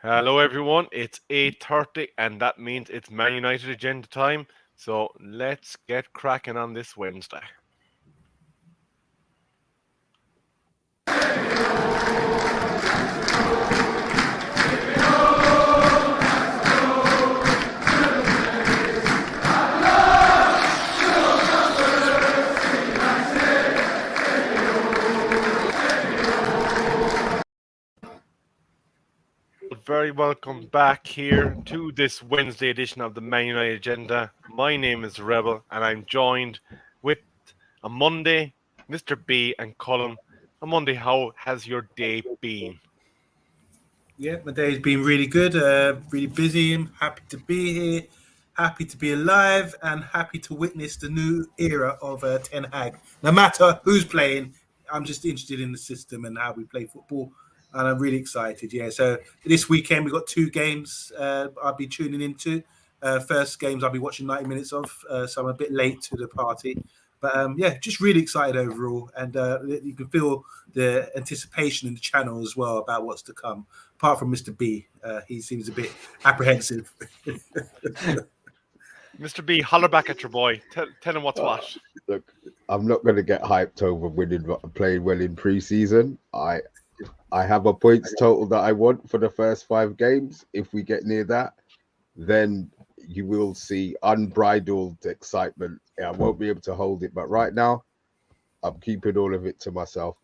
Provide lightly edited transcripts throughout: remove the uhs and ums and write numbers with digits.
Hello, everyone. It's 8:30, and that means it's Man United agenda time. So let's get cracking on this Wednesday. Very welcome back here to this Wednesday edition of the Man United agenda. My name is Rebel, and I'm joined with OMONDI, Mr. B, and Colin. OMONDI, how has your day been? Yeah, my day's been really good, really busy. I'm happy to be here, happy to be alive, and happy to witness the new era of Ten Hag. No matter who's playing, I'm just interested in the system and how we play football, and I'm really excited. Yeah, so this weekend we've got 2 games I'll be tuning into. First games I'll be watching 90 minutes of, so I'm a bit late to the party. But yeah, just really excited overall, and you can feel the anticipation in the channel as well about what's to come. Apart from Mr. B, he seems a bit apprehensive. Mr. B, holler back at your boy. Tell him what's what. Look, I'm not going to get hyped over playing well in pre-season. I have a points total that I want for the first 5 games. If we get near that, then you will see unbridled excitement. I won't be able to hold it, but right now, I'm keeping all of it to myself.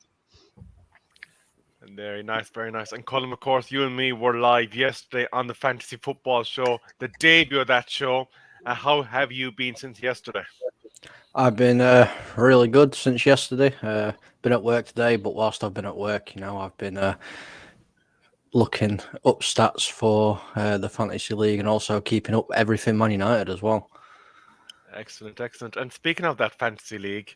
Very nice, very nice. And Colin, of course, you and me were live yesterday on the Fantasy Football Show, the debut of that show. How have you been since yesterday? I've been really good since yesterday. Been at work today, but whilst I've been at work, I've been looking up stats for the Fantasy League and also keeping up everything Man United as well. Excellent, excellent. And speaking of that Fantasy League,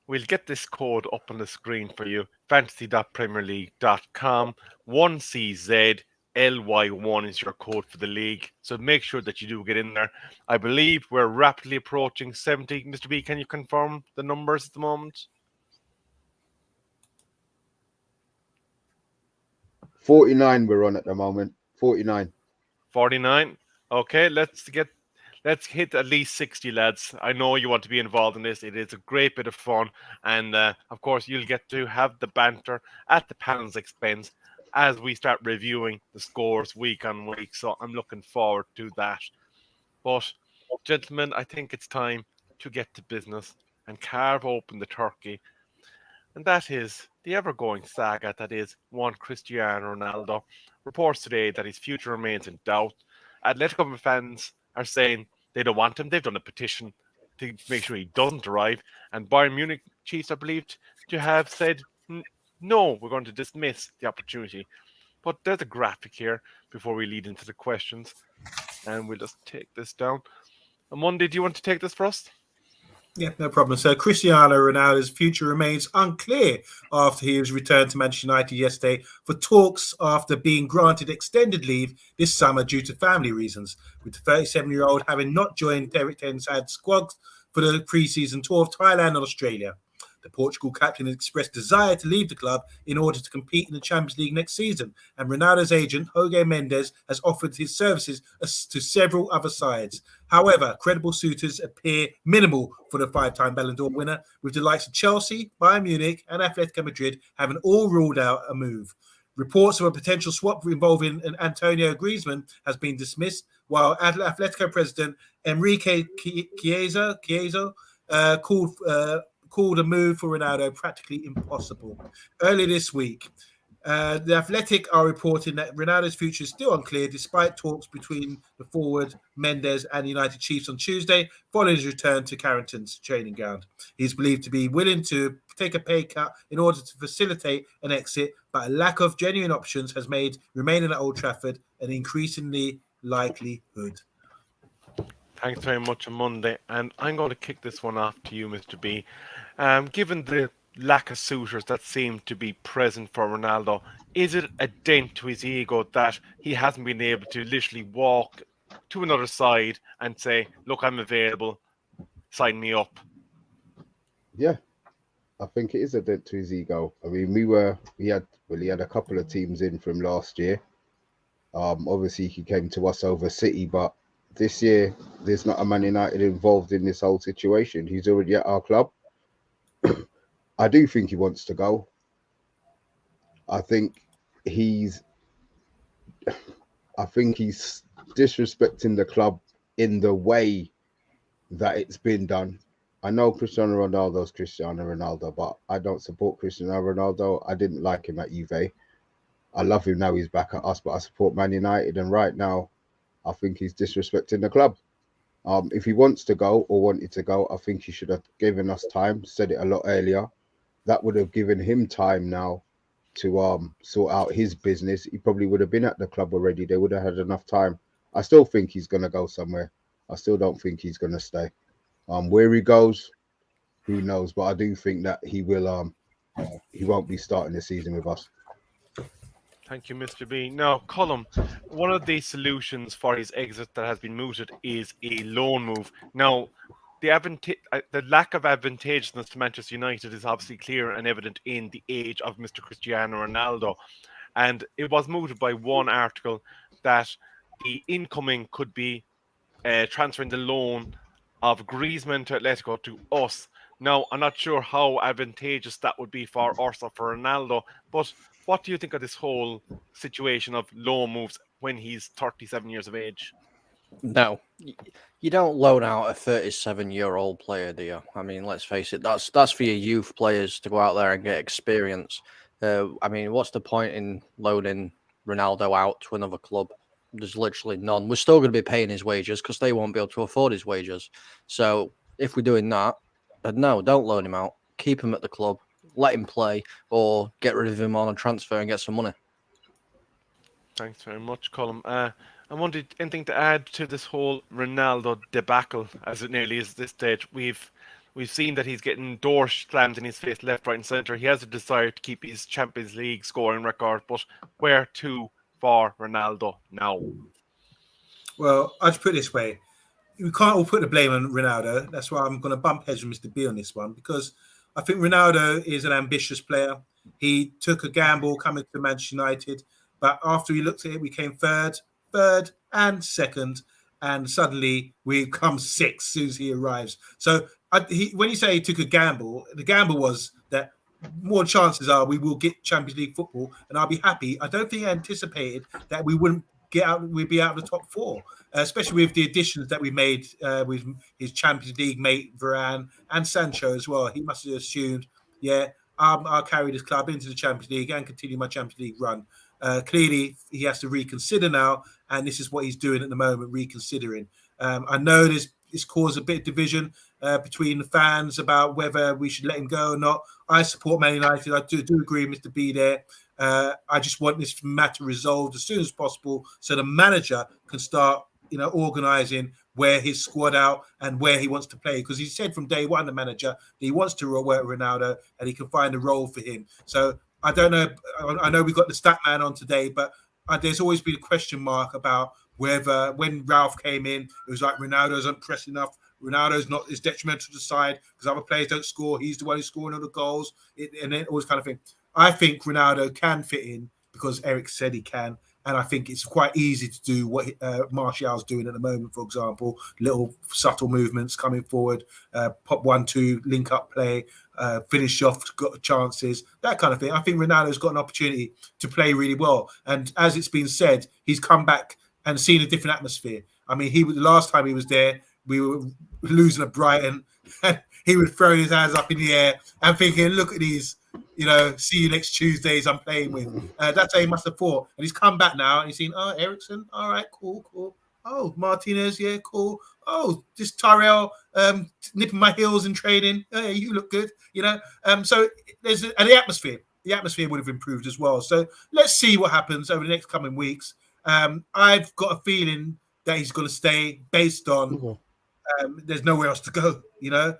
we'll get this code up on the screen for you. fantasy.premierleague.com 1CZLY1 is your code for the league. So make sure that you do get in there. I believe we're rapidly approaching 70. Mr. B, can you confirm the numbers at the moment? 49 we're on at the moment. 49. 49. Okay, let's hit at least 60, lads. I know you want to be involved in this. It is a great bit of fun. And, of course, you'll get to have the banter at the panel's expense as we start reviewing the scores week on week. So I'm looking forward to that. But, gentlemen, I think it's time to get to business and carve open the turkey. And that is the ever-going saga that is one Cristiano Ronaldo. Reports today that his future remains in doubt. Atletico fans are saying they don't want him. They've done a petition to make sure he doesn't arrive. And Bayern Munich chiefs are believed to have said, no, we're going to dismiss the opportunity. But there's a graphic here before we lead into the questions. And we'll just take this down. OMONDI, do you want to take this for us? Yeah, no problem. So Cristiano Ronaldo's future remains unclear after he was returned to Manchester United yesterday for talks after being granted extended leave this summer due to family reasons, with the 37-year-old having not joined Erik ten Hag's squad for the pre-season tour of Thailand and Australia. The Portugal captain has expressed desire to leave the club in order to compete in the Champions League next season, and Ronaldo's agent, Jorge Mendes, has offered his services to several other sides. However, credible suitors appear minimal for the 5-time Ballon d'Or winner, with the likes of Chelsea, Bayern Munich, and Atletico Madrid having all ruled out a move. Reports of a potential swap involving Antonio Griezmann has been dismissed, while Atletico president Enrique Chiesa called a move for Ronaldo practically impossible. Earlier this week, the Athletic are reporting that Ronaldo's future is still unclear despite talks between the forward Mendes and the United Chiefs on Tuesday following his return to Carrington's training ground. He's believed to be willing to take a pay cut in order to facilitate an exit, but a lack of genuine options has made remaining at Old Trafford an increasingly likelihood. Thanks very much, OMONDI. And I'm going to kick this one off to you, Mr. B. Given the lack of suitors that seem to be present for Ronaldo, is it a dent to his ego that he hasn't been able to literally walk to another side and say, look, I'm available, sign me up? Yeah, I think it is a dent to his ego. I mean, he had a couple of teams in from last year. Obviously he came to us over City, but this year there's not a Man United involved in this whole situation. He's already at our club. I do think he wants to go. I think he's disrespecting the club in the way that it's been done. I know Cristiano Ronaldo's Cristiano Ronaldo, but I don't support Cristiano Ronaldo. I didn't like him at Juve. I love him now he's back at us, but I support Man United, and right now I think he's disrespecting the club. If he wants to go or wanted to go, I think he should have given us time, said it a lot earlier. That would have given him time now to sort out his business. He probably would have been at the club already. They would have had enough time. I still think he's going to go somewhere. I still don't think he's going to stay. Where he goes, who knows? But I do think that he will. He won't be starting the season with us. Thank you, Mr. B. Now, Colm, one of the solutions for his exit that has been mooted is a loan move. Now, the lack of advantageousness to Manchester United is obviously clear and evident in the age of Mr. Cristiano Ronaldo. And it was mooted by one article that the incoming could be transferring the loan of Griezmann to Atletico to us. Now, I'm not sure how advantageous that would be for us or for Ronaldo, but what do you think of this whole situation of loan moves when he's 37 years of age? No, you don't loan out a 37-year-old player, do you? I mean, let's face it, that's for your youth players to go out there and get experience. I mean, what's the point in loaning Ronaldo out to another club? There's literally none. We're still going to be paying his wages because they won't be able to afford his wages. So if we're doing that, then no, don't loan him out. Keep him at the club, let him play, or get rid of him on a transfer and get some money. Thanks very much, Colm. I wanted anything to add to this whole Ronaldo debacle, as it nearly is at this stage. We've seen that he's getting doors slammed in his face left, right, and centre. He has a desire to keep his Champions League scoring record, but where to for Ronaldo now? Well, I'll just put it this way. We can't all put the blame on Ronaldo. That's why I'm going to bump heads with Mr. B on this one, because I think Ronaldo is an ambitious player. He took a gamble coming to Manchester United, but after he looked at it, we came third and second, and suddenly we come sixth as soon as he arrives. So when you say he took a gamble, the gamble was that more chances are we will get Champions League football, and I'll be happy. I don't think I anticipated that we wouldn't get out. We'd be out of the top four, especially with the additions that we made with his Champions League mate Varane and Sancho as well. He must have assumed, I'll carry this club into the Champions League and continue my Champions League run. Clearly, he has to reconsider now, and this is what he's doing at the moment, reconsidering. I know this caused a bit of division between the fans about whether we should let him go or not. I support Man United. I do agree with Mr. B there. I just want this matter resolved as soon as possible so the manager can start, organising where his squad out and where he wants to play. Because he said from day one, the manager, that he wants to work with Ronaldo and he can find a role for him. So I don't know. I know we got the stat man on today, but there's always been a question mark about whether when Ralph came in, it was like Ronaldo's not pressing enough. Ronaldo's not is detrimental to the side because other players don't score. He's the one who's scoring all the goals, and then all this kind of thing. I think Ronaldo can fit in because Eric said he can, and I think it's quite easy to do what Martial's doing at the moment. For example, little subtle movements coming forward, pop 1-2, link up play, finish off, got chances, that kind of thing. I think Ronaldo's got an opportunity to play really well, and as it's been said, he's come back and seen a different atmosphere. I mean, the last time he was there, we were losing at Brighton, and he was throwing his hands up in the air and thinking, look at these, see you next Tuesdays I'm playing with. That's how he must have thought. And he's come back now and he's seen, Eriksen, all right, cool. Oh, Martinez, yeah, cool. Oh, this Tyrell nipping my heels in training. Hey, you look good, So there's the atmosphere. The atmosphere would have improved as well. So let's see what happens over the next coming weeks. I've got a feeling that he's going to stay based on there's nowhere else to go. You're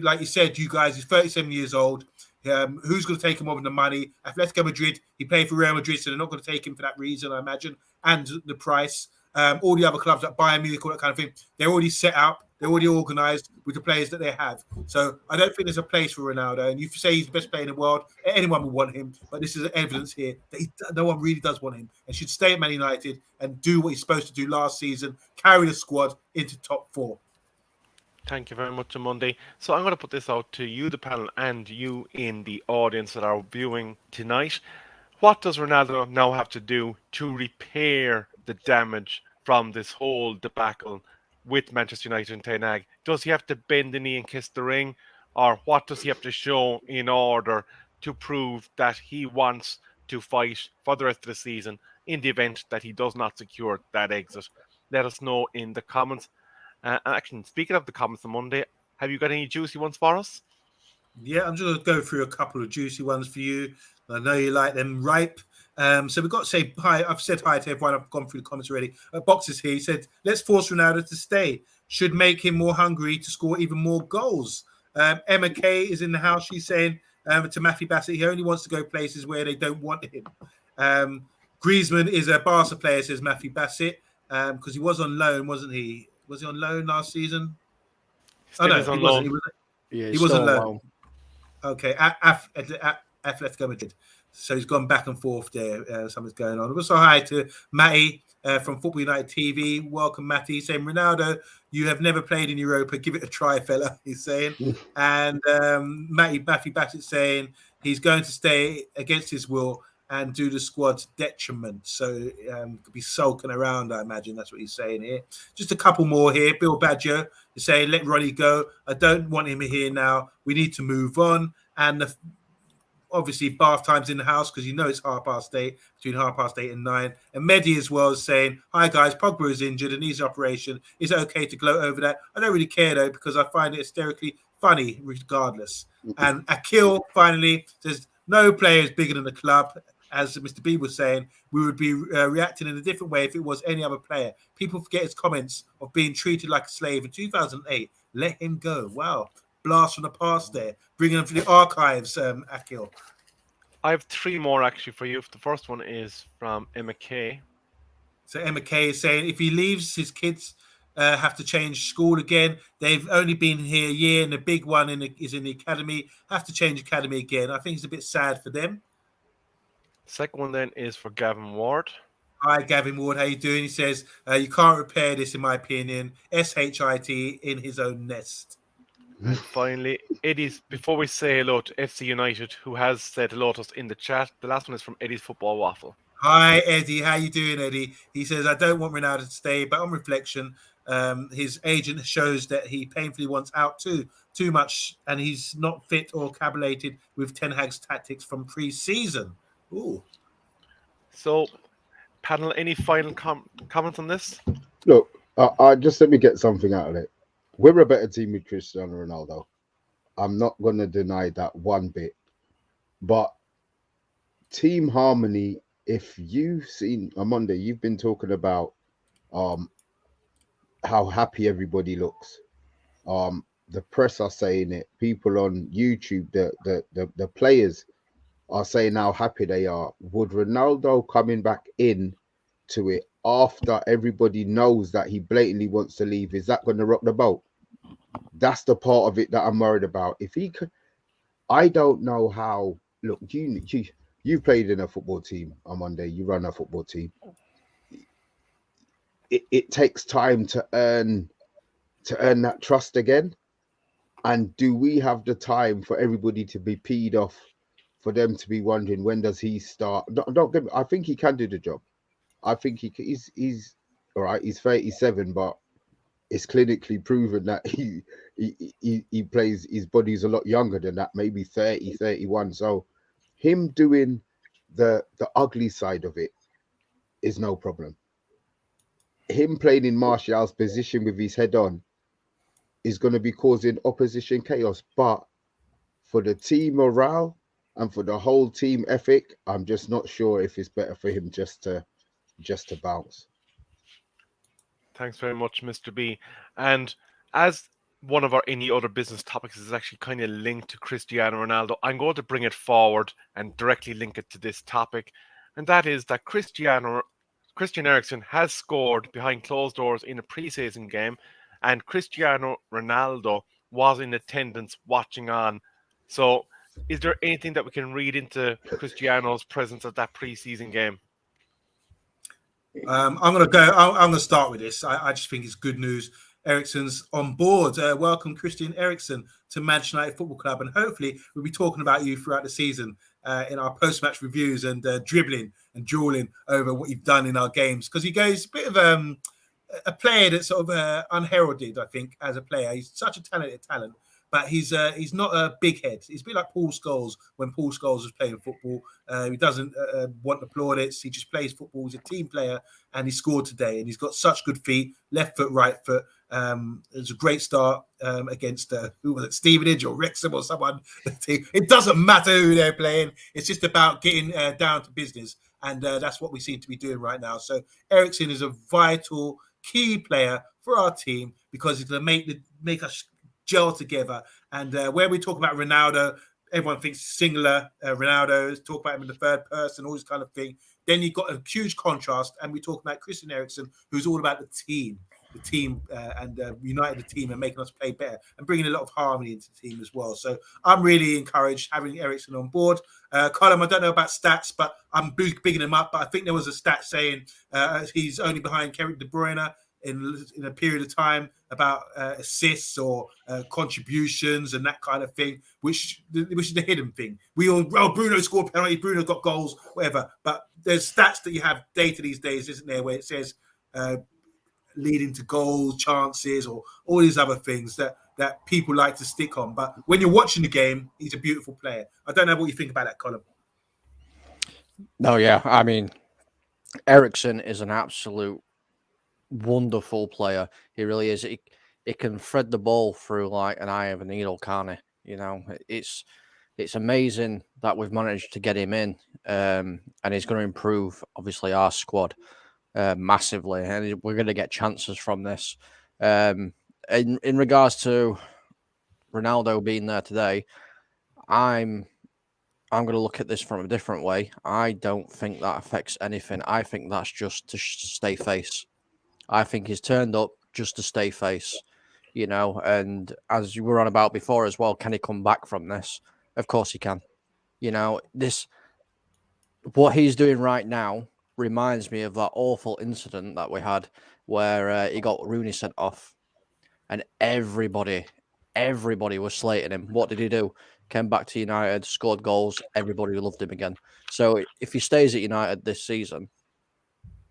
like you said, you guys, he's 37 years old. Who's going to take him over the money? Atletico Madrid, he played for Real Madrid, so they're not going to take him for that reason, I imagine, and the price. All the other clubs like Bayern Munich, all that kind of thing, they're already set up. They're already organised with the players that they have. So I don't think there's a place for Ronaldo. And you say he's the best player in the world, anyone would want him. But this is evidence here that no one really does want him and should stay at Man United and do what he's supposed to do last season, carry the squad into top 4. Thank you very much, OMONDI. So I'm going to put this out to you, the panel, and you in the audience that are viewing tonight. What does Ronaldo now have to do to repair the damage from this whole debacle with Manchester United and Ten Hag? Does he have to bend the knee and kiss the ring? Or what does he have to show in order to prove that he wants to fight for the rest of the season in the event that he does not secure that exit? Let us know in the comments. Actually, speaking of the comments on Monday, have you got any juicy ones for us? Yeah, I'm just going to go through a couple of juicy ones for you. I know you like them ripe. So we've got to say hi. I've said hi to everyone. I've gone through the comments already. Box is here. He said, let's force Ronaldo to stay. Should make him more hungry to score even more goals. Emma Kay is in the house. She's saying to Matthew Bassett, he only wants to go places where they don't want him. Griezmann is a Barca player, says Matthew Bassett, because he was on loan, wasn't he? Was he on loan last season? Still no, is on he loan. wasn't. Yeah, He wasn't loan. Okay, Atletico Madrid. So he's gone back and forth there. Something's going on. Also, hi to Matty from Football United TV. Welcome, Matty. Saying, Ronaldo, you have never played in Europa. Give it a try, fella. He's saying. And Matthew Bassett saying he's going to stay against his will and do the squad's detriment. So could be sulking around, I imagine. That's what he's saying here. Just a couple more here. Bill Badger is saying, let Ronnie go. I don't want him here now. We need to move on. And obviously bath time's in the house because you know it's 8:30, between 8:30 and 9. And Mehdi as well is saying, hi guys, Pogba is injured and needs an operation. Is it okay to gloat over that? I don't really care though, because I find it hysterically funny regardless. And Akil finally says, no player is bigger than the club. As Mr. B was saying, we would be reacting in a different way if it was any other player. People forget his comments of being treated like a slave in 2008. Let him go. Wow. Blast from the past there. Bringing them from the archives, Akil. I have 3 more actually for you. The first one is from Emma Kay. So Emma Kay is saying if he leaves, his kids have to change school again. They've only been here a year, and the big one is in the academy. Have to change academy again. I think it's a bit sad for them. Second one then is for Gavin Ward. Hi, Gavin Ward. How you doing? He says, you can't repair this, in my opinion. SHIT in his own nest. And finally, Eddie's, before we say hello to FC United, who has said hello to us in the chat, the last one is from Eddie's Football Waffle. Hi, Eddie. How you doing, Eddie? He says, I don't want Ronaldo to stay, but on reflection, his agent shows that he painfully wants out too much, and he's not fit or cabulated with Ten Hag's tactics from pre-season. Ooh. So, panel, any final comments on this? Look, just let me get something out of it. We're a better team with Cristiano Ronaldo. I'm not going to deny that one bit. But team harmony, if you've seen on Monday, you've been talking about how happy everybody looks. The press are saying it. People on YouTube, the players are saying how happy they are. Would Ronaldo coming back in to it after everybody knows that he blatantly wants to leave, is that going to rock the boat? That's the part of it that I'm worried about. If he could, I don't know how. Look, you played in a football team on Monday. You run a football team. It takes time to earn that trust again. And do we have the time for everybody to be peed off, for them to be wondering when does he start? Don't get me. I think he can do the job. I think he's all right. He's 37, but it's clinically proven that he plays. His body's a lot younger than that, maybe 30, 31. So him doing the ugly side of it is no problem. Him playing in Martial's position with his head on is going to be causing opposition chaos. But for the team morale and for the whole team ethic, I'm just not sure if it's better for him just to bounce. Thanks very much, Mr. B. And as one of our any other business topics is actually kind of linked to Cristiano Ronaldo, I'm going to bring it forward and directly link it to this topic. And that is that Christian Eriksen has scored behind closed doors in a pre-season game and Cristiano Ronaldo was in attendance watching on. So, is there anything that we can read into Cristiano's presence at that preseason game? I'm going to go. I'm going to start with this. I just think it's good news. Eriksen's on board. Welcome, Christian Eriksen, to Manchester United Football Club, and hopefully we'll be talking about you throughout the season in our post-match reviews and dribbling and drooling over what you've done in our games, because he goes a bit of a player that's sort of unheralded, I think, as a player. He's such a talented talent, but he's not a big head. He's a bit like Paul Scholes when Paul Scholes was playing football. He doesn't want the plaudits. He just plays football. He's a team player, and he scored today. And he's got such good feet, left foot, right foot. It was a great start against who was it, Stevenage or Wrexham or someone. It doesn't matter who they're playing. It's just about getting down to business, and that's what we seem to be doing right now. So Eriksen is a vital, key player for our team because he's going to make us gel together. And where we talk about Ronaldo, everyone thinks singular Ronaldo, talk about him in the third person, all this kind of thing. Then you've got a huge contrast, and we talk about Christian Eriksen, who's all about the team and uniting the team and making us play better and bringing a lot of harmony into the team as well. So I'm really encouraged having Eriksen on board. Colin, I don't know about stats, but I'm bigging him up. But I think there was a stat saying he's only behind Kevin De Bruyne in a period of time about assists or contributions and that kind of thing, which is the hidden thing. We all, Bruno scored penalty, Bruno got goals, whatever. But there's stats that you have data these days, isn't there, where it says leading to goals, chances, or all these other things that people like to stick on. But when you're watching the game, he's a beautiful player. I don't know what you think about that, Colin. No, yeah. I mean, Eriksen is an absolute wonderful player. He really is. It can thread the ball through like an eye of a needle, can't it? You know, it's amazing that we've managed to get him in, and he's going to improve, obviously, our squad massively, and we're going to get chances from this. In regards to Ronaldo being there today, I'm going to look at this from a different way. I don't think that affects anything. I think that's just to stay face. I think he's turned up just to stay face, you know, and as you were on about before as well, can he come back from this? Of course he can. You know, what he's doing right now reminds me of that awful incident that we had where he got Rooney sent off and everybody was slating him. What did he do? Came back to United, scored goals, everybody loved him again. So if he stays at United this season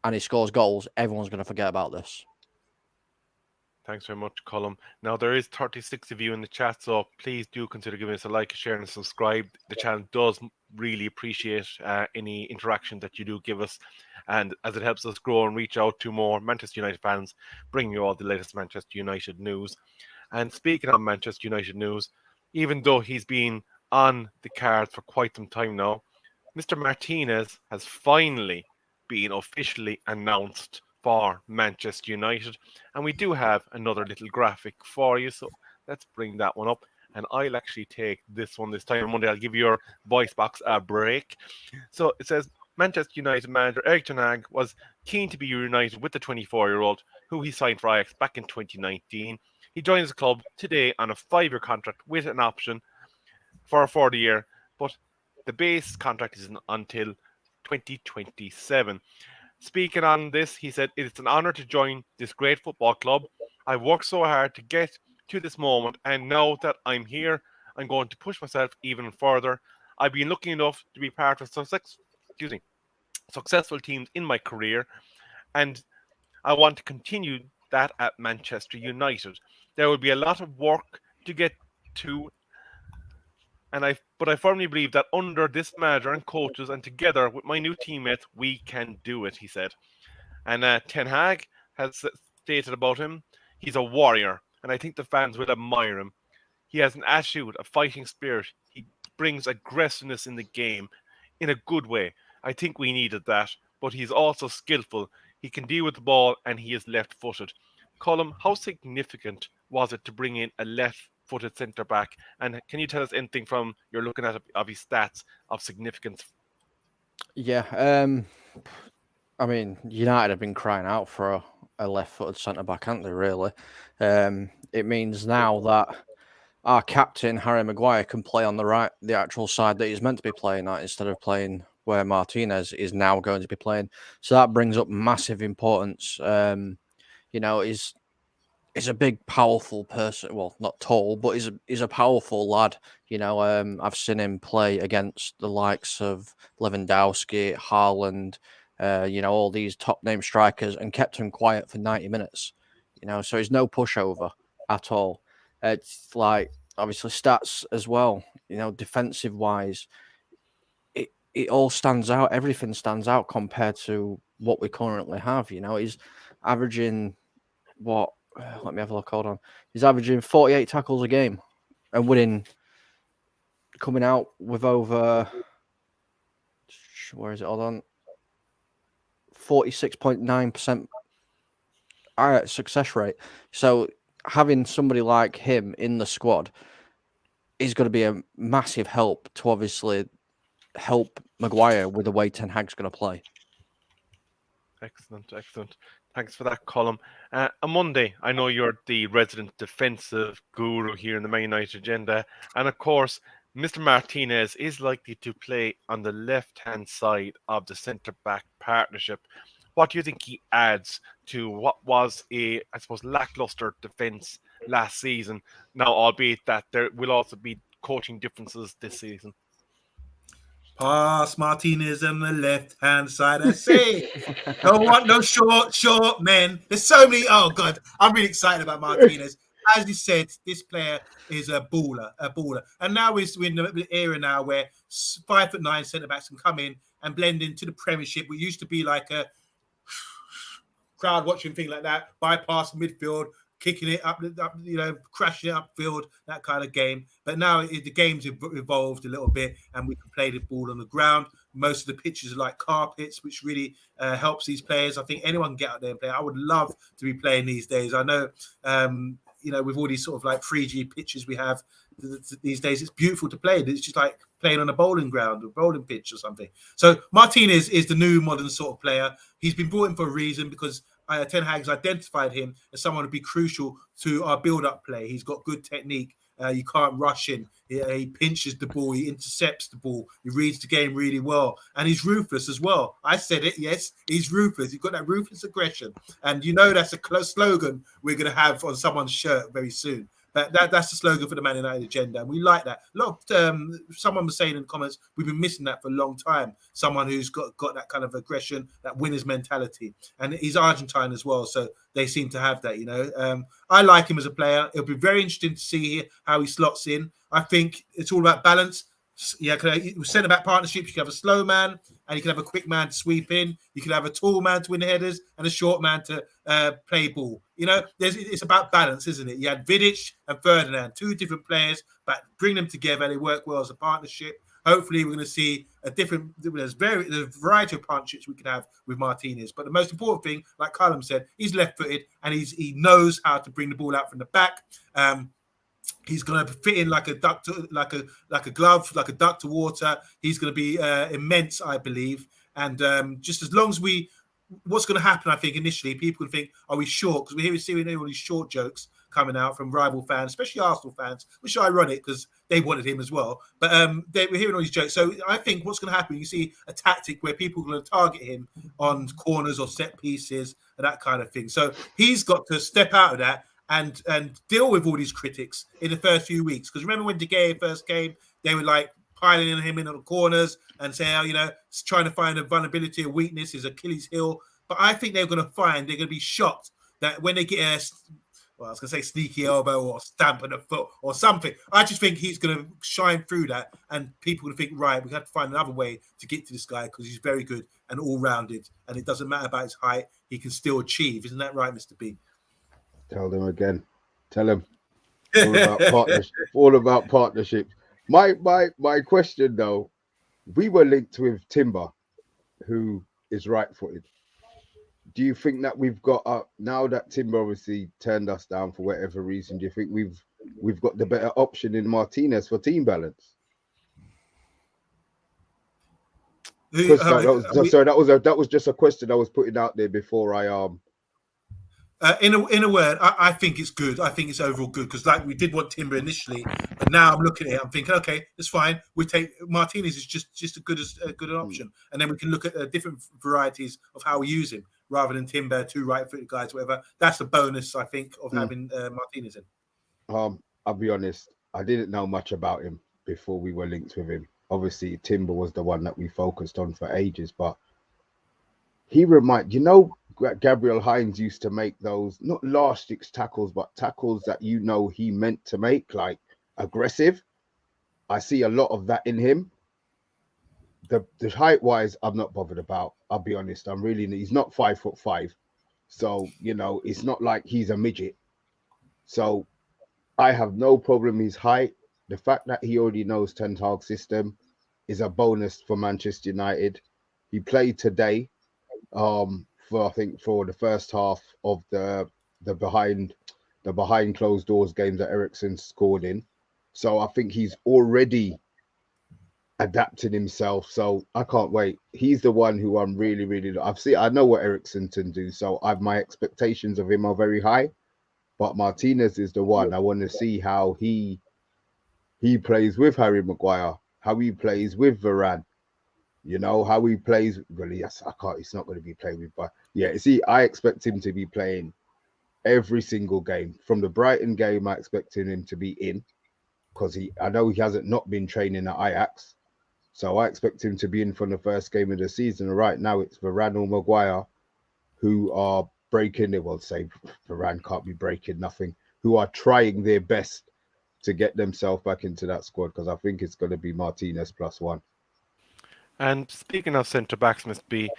and he scores goals, everyone's going to forget about this. Thanks very much, Colm. Now, there is 36 of you in the chat, so please do consider giving us a like, a share, and a subscribe. The channel does really appreciate any interaction that you do give us, and as it helps us grow and reach out to more Manchester United fans, bringing you all the latest Manchester United news. And speaking of Manchester United news, even though he's been on the cards for quite some time now, Mr. Martinez has finally been officially announced for Manchester United, and we do have another little graphic for you, so let's bring that one up, and I'll actually take this one this time on Monday. I'll give your voice box a break. So it says Manchester United manager Erik ten Hag was keen to be reunited with the 24-year-old who he signed for Ajax back in 2019. He joins the club today on a 5-year contract with an option for a 4-year, but the base contract is until 2027. Speaking on this, he said, "It's an honor to join this great football club. I've worked so hard to get to this moment, and now that I'm here, I'm going to push myself even further. I've been lucky enough to be part of successful teams in my career, and I want to continue that at Manchester United. There will be a lot of work to get to, but I firmly believe that under this manager and coaches and together with my new teammates, we can do it," he said. And Ten Hag has stated about him, he's a warrior, and I think the fans will admire him. He has an attitude, a fighting spirit. He brings aggressiveness in the game in a good way. I think we needed that, but he's also skillful. He can deal with the ball, and he is left-footed. Colm, how significant was it to bring in a left-footed centre-back? And can you tell us anything from you're looking at of his stats of significance? Yeah, I mean, United have been crying out for a left-footed centre-back, aren't they, really? It means now that our captain, Harry Maguire, can play on the actual side that he's meant to be playing at, instead of playing where Martinez is now going to be playing. So that brings up massive importance. He's a big, powerful person. Well, not tall, but he's a powerful lad. I've seen him play against the likes of Lewandowski, Haaland, all these top name strikers, and kept him quiet for 90 minutes. So he's no pushover at all. It's like, obviously, stats as well. Defensive wise, it all stands out. Everything stands out compared to what we currently have. He's averaging what? Let me have a look. Hold on. He's averaging 48 tackles a game and coming out with over, where is it? Hold on. 46.9% success rate. So having somebody like him in the squad is going to be a massive help to obviously help Maguire with the way Ten Hag's going to play. Excellent. Thanks for that, Colm. OMONDI, I know you're the resident defensive guru here in the Man United agenda. And of course, Mr. Martinez is likely to play on the left-hand side of the centre-back partnership. What do you think he adds to what was a, I suppose, lackluster defence last season? Now, albeit that there will also be coaching differences this season. Pass Martinez on the left-hand side. I say, don't want no short men. There's so many. Oh, God. I'm really excited about Martinez. As you said, this player is a baller. And now we're in the era now where 5'9" centre-backs can come in and blend into the Premiership. We used to be like a crowd watching thing like that, bypass midfield, kicking it up, crashing it upfield, that kind of game. But now the game's evolved a little bit, and we can play the ball on the ground. Most of the pitches are like carpets, which really helps these players. I think anyone can get out there and play. I would love to be playing these days. I know, with all these sort of like 3G pitches we have these days, it's beautiful to play. It's just like playing on a bowling ground, a bowling pitch or something. So Martinez is the new modern sort of player. He's been brought in for a reason, because Ten Hag's identified him as someone to be crucial to our build-up play. He's got good technique. You can't rush him. He pinches the ball. He intercepts the ball. He reads the game really well. And he's ruthless as well. I said it, yes. He's ruthless. He's got that ruthless aggression. And that's a close slogan we're going to have on someone's shirt very soon. But that's the slogan for the Man United agenda. And we like that. A lot of, someone was saying in the comments, we've been missing that for a long time. Someone who's got that kind of aggression, that winner's mentality. And he's Argentine as well, so they seem to have that, I like him as a player. It'll be very interesting to see how he slots in. I think it's all about balance. Yeah, with centre-back partnerships, you can have a slow man and you can have a quick man to sweep in. You can have a tall man to win the headers and a short man to play ball. It's about balance, isn't it? You had Vidic and Ferdinand, two different players, but bring them together. They work well as a partnership. Hopefully, we're going to see there's a variety of partnerships we can have with Martinez. But the most important thing, like Callum said, he's left-footed and he knows how to bring the ball out from the back. He's going to fit in like a duck, like a glove, like a duck to water. He's going to be immense, I believe. And just as long as what's going to happen, I think initially people will think, are we short? Because we're seeing all these short jokes coming out from rival fans, especially Arsenal fans, which is ironic because they wanted him as well. But we're hearing all these jokes. So I think what's going to happen, you see a tactic where people are going to target him on corners or set pieces and that kind of thing. So he's got to step out of that and deal with all these critics in the first few weeks. Because remember when De Gea first came, they were like piling him in on the corners and say, trying to find a vulnerability, a weakness, his Achilles heel. But I think they're going to be shocked that when they get I was going to say sneaky elbow or stamp on the foot or something. I just think he's going to shine through that and people will think, right, we have to find another way to get to this guy because he's very good and all-rounded. And it doesn't matter about his height. He can still achieve. Isn't that right, Mr. B? Tell them again. Tell them. All about partnership. All about partnerships. My question, though, we were linked with Timber, who is right-footed. Do you think that we've got now that Timber obviously turned us down for whatever reason? Do you think we've got the better option in Martinez for team balance? That was just a question I was putting out there before I In a word, I think it's good. I think it's overall good because, like, we did want Timber initially, but now I'm looking at it. I'm thinking, okay, it's fine. We take Martinez is just as good as a good an option, and then we can look at different varieties of how we use him rather than Timber, two right-footed guys, whatever. That's the bonus I think of having Martinez in. I'll be honest. I didn't know much about him before we were linked with him. Obviously, Timber was the one that we focused on for ages, but Gabriel Hines used to make those not last six tackles, but tackles that he meant to make, like aggressive. I see a lot of that in him. The height wise, I'm not bothered about. I'll be honest. He's not 5'5", so it's not like he's a midget. So I have no problem his height. The fact that he already knows Ten Hag system is a bonus for Manchester United. He played today. For the first half of the behind closed doors games that Eriksen scored in. So I think he's already adapted himself. So I can't wait. He's the one who I'm really I know what Eriksen can do. So my expectations of him are very high. But Martinez is the one I want to see how he plays with Harry Maguire, how he plays with Varane. How he plays. Well, yes, I can't. It's not going to be playing with, but yeah. See, I expect him to be playing every single game. From the Brighton game, I expected him to be in because I know he hasn't not been training at Ajax, so I expect him to be in from the first game of the season. Right now, it's Varane or Maguire who are breaking. They will say Varane can't be breaking nothing. Who are trying their best to get themselves back into that squad because I think it's going to be Martinez +1. And speaking of centre backs, Mr. B,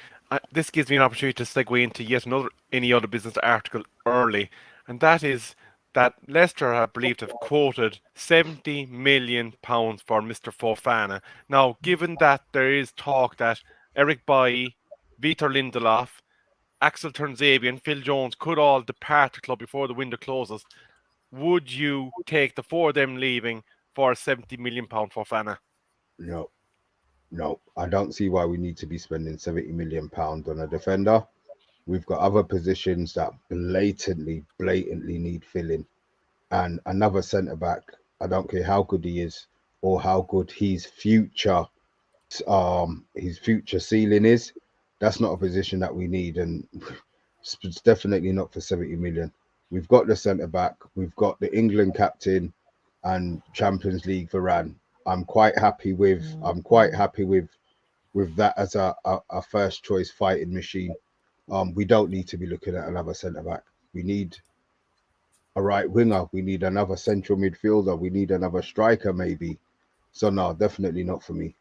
this gives me an opportunity to segue into yet any other business article early, and that is that Leicester, I believe, have quoted £70 million for Mr. Fofana. Now, given that there is talk that Eric Bailly, Vitor Lindelof, Axel Tuanzebe, Phil Jones could all depart the club before the window closes, would you take the four of them leaving for £70 million Fofana? No, I don't see why we need to be spending £70 million on a defender. We've got other positions that blatantly need filling. And another centre-back, I don't care how good he is or how good his future ceiling is, that's not a position that we need. And it's definitely not for 70 million. We've got the centre-back, we've got the England captain and Champions League Varane. I'm quite happy with that as a first choice fighting machine. We don't need to be looking at another centre back. We need a right winger. We need another central midfielder. We need another striker maybe. So no, definitely not for me.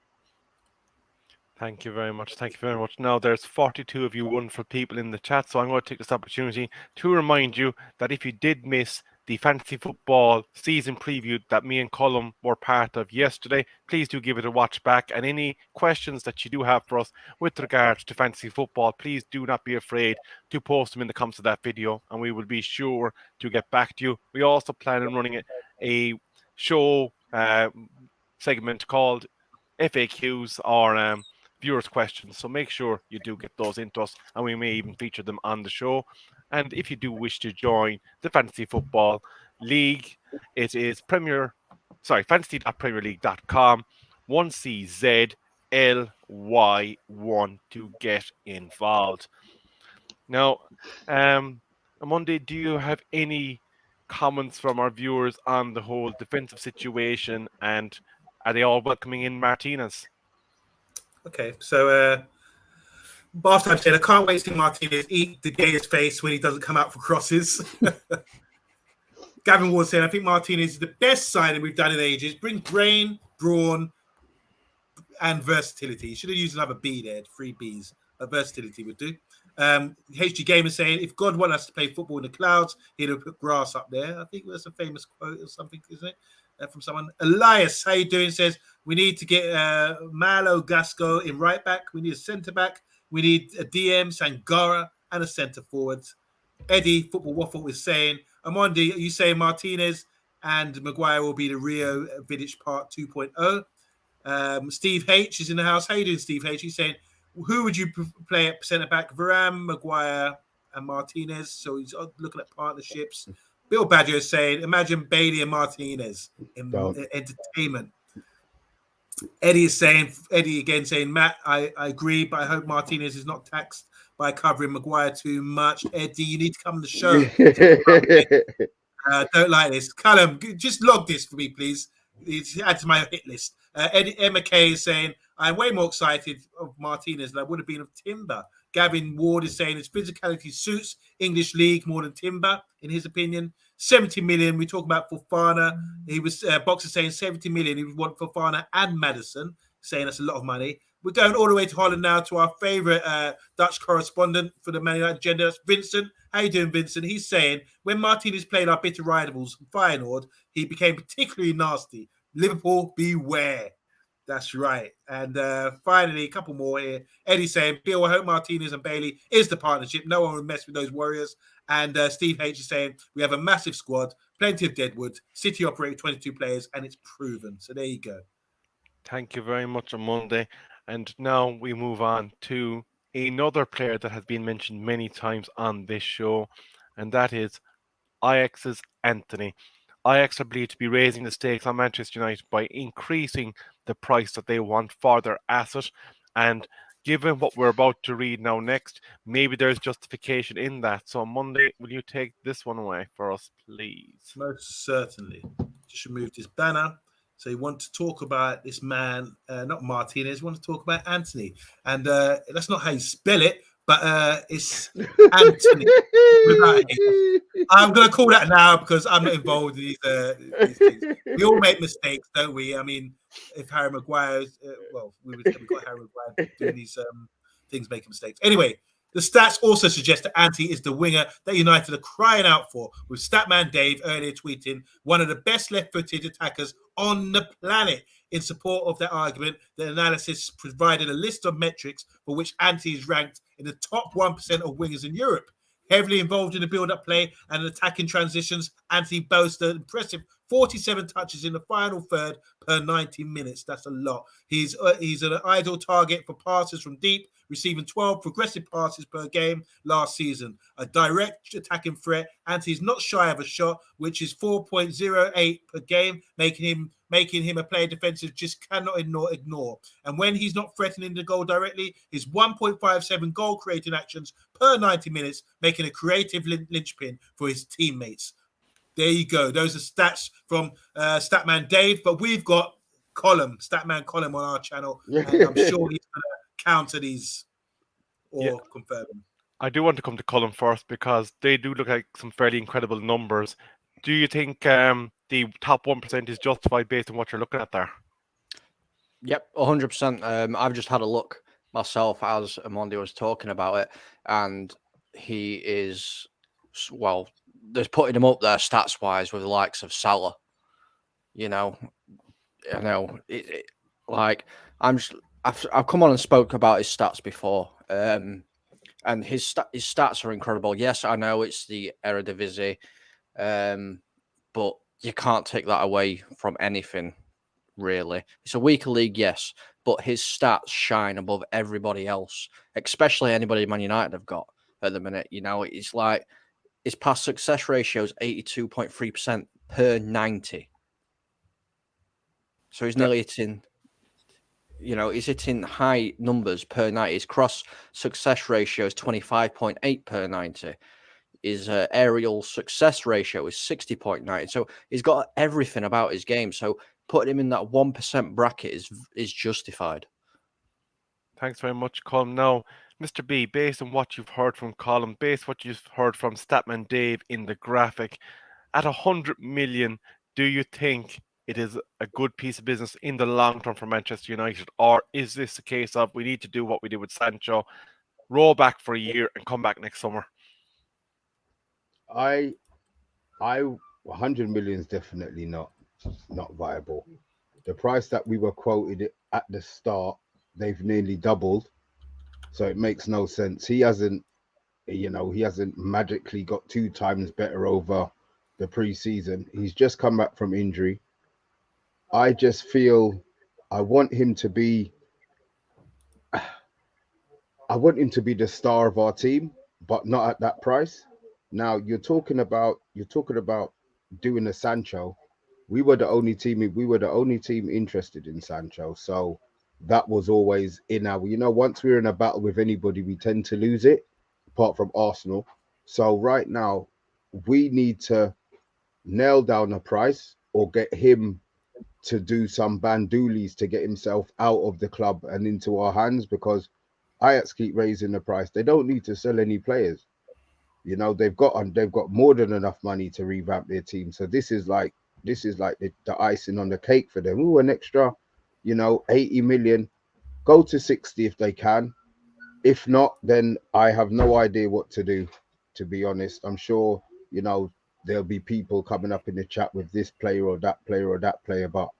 Thank you very much. Thank you very much. Now, there's 42 of you wonderful people in the chat, so I'm going to take this opportunity to remind you that if you did miss the fantasy football season preview that me and Colm were part of yesterday, please do give it a watch back. And any questions that you do have for us with regards to fantasy football, please do not be afraid to post them in the comments of that video, and we will be sure to get back to you. We also plan on running a show segment called FAQs or viewers' questions, so make sure you do get those into us, and we may even feature them on the show. And if you do wish to join the Fantasy Football League, it is fantasy.premierleague.com, 1CZLY1 to get involved. Now, OMONDI, do you have any comments from our viewers on the whole defensive situation, and are they all welcoming in Martinez? Okay, so after I've said I can't wait to see Martinez eat the gayest face when he doesn't come out for crosses. Gavin Ward said, I think Martinez is the best signing we've done in ages. Bring brain, brawn, and versatility. You should have used another B there, 3 Bs. Versatility would do. HG Gamer saying, if God wanted us to play football in the clouds, he'd have put grass up there. I think that's a famous quote or something, isn't it? From someone. Elias, how you doing? Says, we need to get Malo Gasco in right back. We need a centre back. We need a DM, Sangara, and a centre forward. Eddie, Football Waffle, is saying, OMONDI, are you saying Martinez and Maguire will be the Rio Vidic Part 2.0? Steve H is in the house. How you doing, Steve H? He's saying, who would you play at centre back? Varane, Maguire, and Martinez. So he's looking at partnerships. Bill Badger is saying, imagine Bailey and Martinez in entertainment. Eddie again saying, Matt, I agree, but I hope Martinez is not taxed by covering Maguire too much. Eddie, you need to come on the show. Don't like this. Callum, just log this for me, please. It's add to my hit list. Emma Kay is saying, I'm way more excited of Martinez than I would have been of Timber. Gavin Ward is saying his physicality suits English league more than Timber, in his opinion. 70 million. We talk about Fofana. He was Boxer saying 70 million. He would want Fofana and Maddison, saying that's a lot of money. We're going all the way to Holland now to our favourite Dutch correspondent for the Man United agenda. That's Vincent. How you doing, Vincent? He's saying when Martinez played our bitter rivals, Feyenoord, he became particularly nasty. Liverpool, beware. That's right. And finally, a couple more here. Eddie saying, Bill, I hope Martinez and Bailey is the partnership. No one will mess with those Warriors. And Steve H is saying, we have a massive squad, plenty of deadwood. City operate 22 players, and it's proven. So there you go. Thank you very much, OMONDI. And now we move on to another player that has been mentioned many times on this show, and that is Ajax's Antony. Ajax are believed to be raising the stakes on Manchester United by increasing the price that they want for their asset. And given what we're about to read now next, maybe there's justification in that. So Monday, will you take this one away for us, please? Most certainly. Just removed his banner. So you want to talk about this man, not Martinez, you want to talk about Antony. And that's not how you spell it, but it's Antony. I'm going to call that now because I'm not involved in these things. We all make mistakes, don't we? I mean, if Harry Maguire, we've got Harry Maguire doing these things, making mistakes. Anyway, the stats also suggest that Antony is the winger that United are crying out for, with Statman Dave earlier tweeting one of the best left-footed attackers on the planet. In support of that argument, the analysis provided a list of metrics for which Antony is ranked in the top 1% of wingers in Europe. Heavily involved in the build-up play and attacking transitions, Antony boasts an impressive 47 touches in the final third per 90 minutes. That's a lot. He's an ideal target for passes from deep, receiving 12 progressive passes per game last season. A direct attacking threat, Antony's not shy of a shot, which is 4.08 per game, making him a player defensive just cannot ignore. And when he's not threatening the goal directly, his 1.57 goal creating actions per 90 minutes, making a creative linchpin for his teammates. There you go. Those are stats from Statman Dave, but we've got Statman Column on our channel, and I'm sure he's going to counter these or confirm them. I do want to come to Column first because they do look like some fairly incredible numbers. Do you think the top 1% is justified based on what you're looking at there? Yep, 100%. I've just had a look myself as OMONDI was talking about it, and he is, well, they're putting him up there stats-wise with the likes of Salah. I've come on and spoke about his stats before, and his stats are incredible. Yes, I know it's the Eredivisie, but you can't take that away from anything, really. It's a weaker league, yes, but his stats shine above everybody else, especially anybody Man United have got at the minute. It's like his pass success ratio is 82.3% per 90. So he's nearly hitting, he's hitting high numbers per 90. His cross success ratio is 25.8 per 90. His aerial success ratio is 60.9. So he's got everything about his game. So putting him in that 1% bracket is justified. Thanks very much, Colm. Now, Mr. B, based on what you've heard from Colm, based on what you've heard from Statman Dave in the graphic, at 100 million, do you think it is a good piece of business in the long term for Manchester United? Or is this a case of we need to do what we did with Sancho, roll back for a year and come back next summer? 100 million is definitely not viable. The price that we were quoted at the start, they've nearly doubled, so it makes no sense. He hasn't magically got 2 times better over the pre-season. He's just come back from injury. I just feel I want him to be the star of our team, but not at that price. Now you're talking about doing a Sancho. We were the only team interested in Sancho. So that was always in our, once we're in a battle with anybody, we tend to lose it, apart from Arsenal. So right now, we need to nail down a price or get him to do some bandoolies to get himself out of the club and into our hands, because Ajax keep raising the price. They don't need to sell any players. They've got more than enough money to revamp their team. So this is like the icing on the cake for them. Ooh, an extra, 80 million. Go to 60 if they can. If not, then I have no idea what to do, to be honest. I'm sure, there'll be people coming up in the chat with this player or that player or that player, but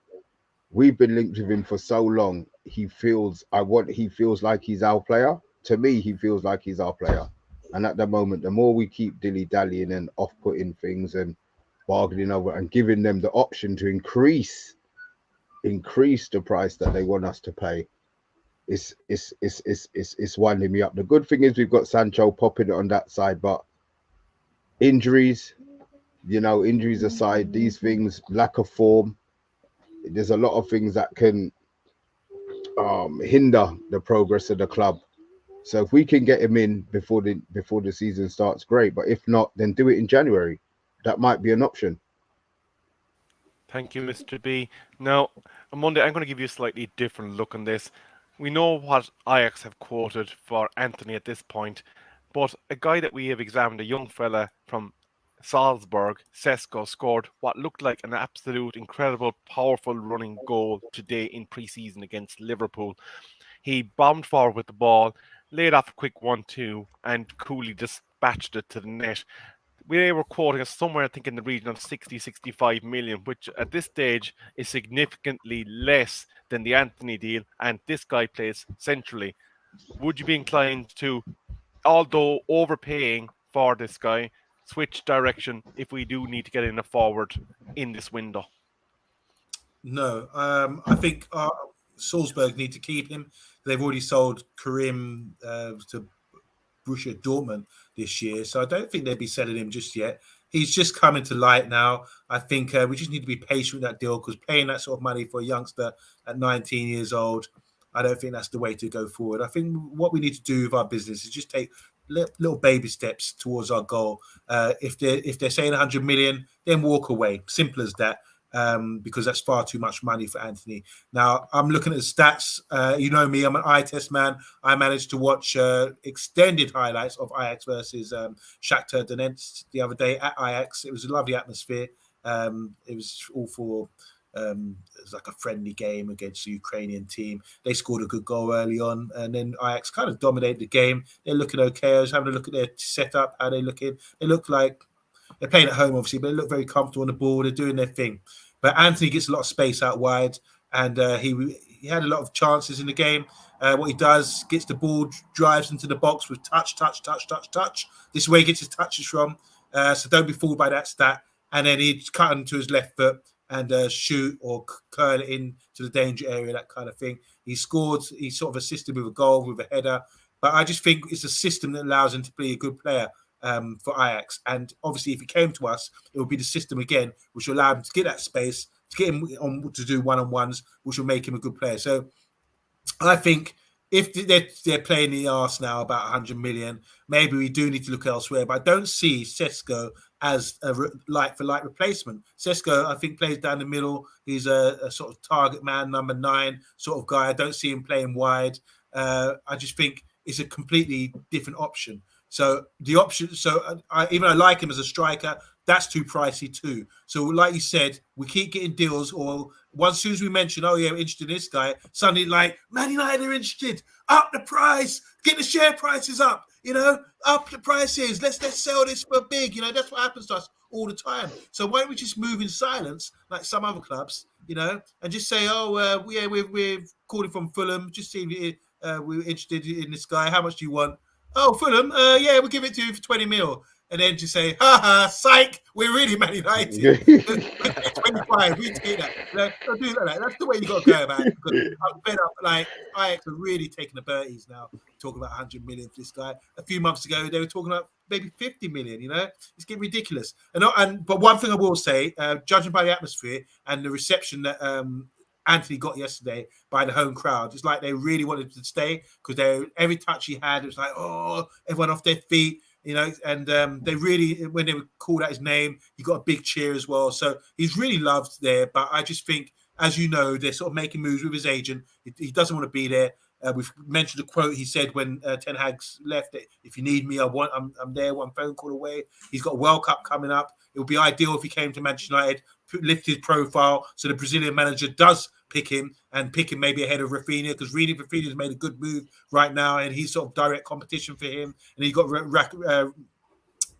we've been linked with him for so long. He feels like he's our player. To me, he feels like he's our player. And at the moment, the more we keep dilly-dallying and off-putting things and bargaining over and giving them the option to increase the price that they want us to pay, it's winding me up. The good thing is we've got Sancho popping it on that side, but injuries aside, these things, lack of form, there's a lot of things that can hinder the progress of the club. So if we can get him in before the season starts, great. But if not, then do it in January. That might be an option. Thank you, Mr. B. Now, on Monday, I'm going to give you a slightly different look on this. We know what Ajax have quoted for Antony at this point, but a guy that we have examined, a young fella from Salzburg, Sesko, scored what looked like an absolute incredible, powerful running goal today in pre-season against Liverpool. He bombed forward with the ball, laid off a quick 1-2, and coolly dispatched it to the net. We were quoting us somewhere, I think, in the region of 60-65 million, which at this stage is significantly less than the Antony deal, and this guy plays centrally. Would you be inclined to, although overpaying for this guy, switch direction if we do need to get in a forward in this window? No, I think Salzburg need to keep him. They've already sold Karim to Borussia Dortmund this year, so I don't think they'd be selling him just yet. He's just coming to light now. I think we just need to be patient with that deal, because paying that sort of money for a youngster at 19 years old, I don't think that's the way to go forward. I think what we need to do with our business is just take little baby steps towards our goal. If they're saying 100 million, then walk away. Simple as that. Because that's far too much money for Antony. Now, I'm looking at the stats. You know me, I'm an eye test man. I managed to watch extended highlights of Ajax versus Shakhtar Donetsk the other day at Ajax. It was a lovely atmosphere. It was all for it was like a friendly game against the Ukrainian team. They scored a good goal early on, and then Ajax kind of dominated the game. They're looking okay. I was having a look at their setup, how they're looking. They look like they're playing at home, obviously, but they look very comfortable on the ball. They're doing their thing. But Antony gets a lot of space out wide, and he had a lot of chances in the game. What he does, gets the ball, drives into the box with touch. This is where he gets his touches from. So don't be fooled by that stat. And then he'd cut into his left foot and shoot or curl it in to the danger area, that kind of thing. He scored. He sort of assisted with a goal, with a header. But I just think it's a system that allows him to be a good player for Ajax. And obviously, if he came to us, it would be the system again, which will allow him to get that space, to get him on to do one-on-ones, which will make him a good player. So I think if they're playing the arse now about 100 million, maybe we do need to look elsewhere. But I don't see Sesko as a like-for-like replacement. Sesko, I think, plays down the middle. He's a sort of target man, number 9 sort of guy. I don't see him playing wide. I just think it's a completely different option. So the option, even though I like him as a striker, that's too pricey too. So like you said, we keep getting deals, or once soon as we mention, oh yeah, we're interested in this guy, suddenly like, Man United are interested, up the price, get the share prices up, up the prices, let's sell this for big, that's what happens to us all the time. So why don't we just move in silence like some other clubs, and just say, oh, we're calling from Fulham, just seeing we're interested in this guy, how much do you want? Oh, Fulham, we'll give it to you for 20 mil. And then just say, psych, we're really Man United. 25 fine. We take that. Don't do that. That's the way you got to go about it. Because I'm fed up. Like, Ajax are really taking the birdies now, talking about 100 million for this guy. A few months ago, they were talking about maybe 50 million. You know, it's getting ridiculous. But one thing I will say, judging by the atmosphere and the reception that Antony got yesterday by the home crowd, it's like they really wanted to stay because every touch he had, it was like, oh, everyone off their feet. You know, and they really, when they would call out his name, he got a big cheer as well. So he's really loved there. But I just think, as you know, they're sort of making moves with his agent. He doesn't want to be there. We've mentioned the quote he said when Ten Hag's left. That if you need me, I'm there. One phone call away. He's got a World Cup coming up. It would be ideal if he came to Manchester United, lift his profile, so the Brazilian manager does pick him maybe ahead of Rafinha, because really Rafinha's made a good move right now, and he's sort of direct competition for him. And he got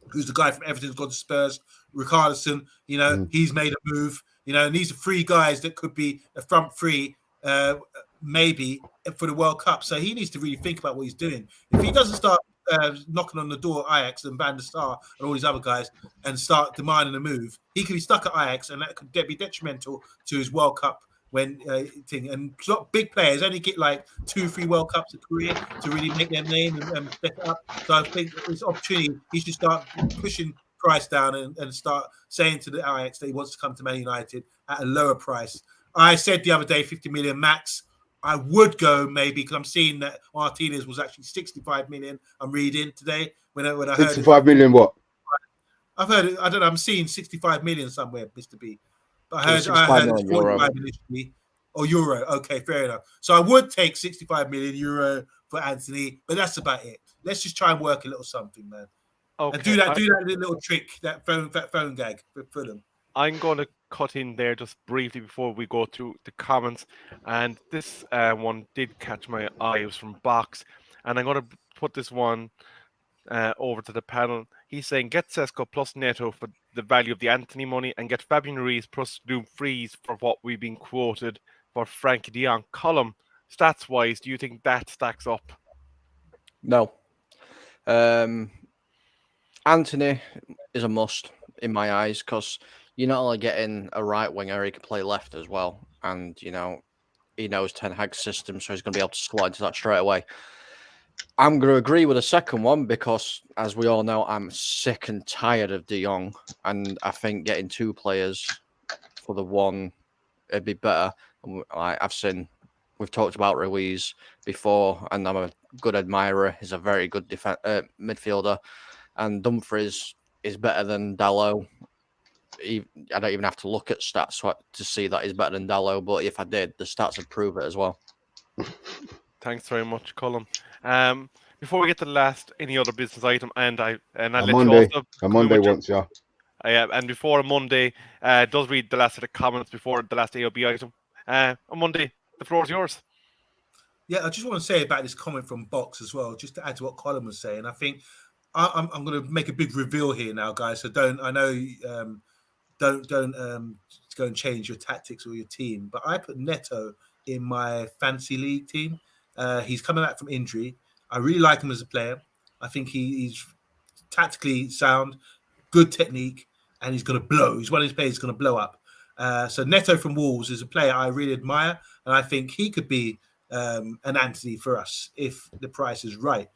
who's the guy from Everton's gone to Spurs, Richarlison. You know, he's made a move. You know, and these are three guys that could be a front three, maybe for the World Cup. So he needs to really think about what he's doing. If he doesn't start knocking on the door at Ajax and Van der Sar and all these other guys and start demanding a move, he could be stuck at Ajax, and that could be detrimental to his World Cup thing. And big players only get like 2-3 World Cups a career to really make their name and step up. So I think this opportunity, he should start pushing price down and start saying to the Ajax that he wants to come to Man United at a lower price. I said the other day 50 million max. I would go maybe, because I'm seeing that Martinez was actually 65 million. I'm reading today when I heard 65 million what? I've heard it. I don't know. I'm seeing 65 million somewhere, Mr. B. But I heard it's 45 initially. Or euro. Okay, fair enough. So I would take 65 million euro for Antony, but that's about it. Let's just try and work a little something, man. Okay. And do that little trick, that phone gag for them. I'm going to cut in there just briefly before we go through the comments. And this one did catch my eye. It was from Box. And I'm going to put this one over to the panel. He's saying, get Sesko plus Neto for the value of the Antony money and get Fabian Ruiz plus Dumfries for what we've been quoted for Frankie de Jong. Column, stats-wise, do you think that stacks up? No. Antony is a must in my eyes, because you're not only getting a right winger, he can play left as well. And, you know, he knows Ten Hag's system, so he's going to be able to slot into that straight away. I'm going to agree with the second one because, as we all know, I'm sick and tired of de Jong. And I think getting two players for the one, it'd be better. We've talked about Ruiz before, and I'm a good admirer. He's a very good midfielder. And Dumfries is better than Dalot. I don't even have to look at stats to see that he's better than Dalot, but if I did, the stats would prove it as well. Thanks very much, Colin. Before we get to the last, any other business item, and I let Monday, you also Monday wants you. And before Monday, does read the last of the comments before the last AOB item. On Monday, the floor is yours. Yeah, I just want to say about this comment from Box as well, just to add to what Colin was saying. I think I'm going to make a big reveal here now, guys. So don't go and change your tactics or your team. But I put Neto in my fantasy league team. He's coming back from injury. I really like him as a player. I think he's tactically sound, good technique, and he's going to blow. He's one of these players who's going to blow up. So Neto from Wolves is a player I really admire, and I think he could be an Antony for us if the price is right.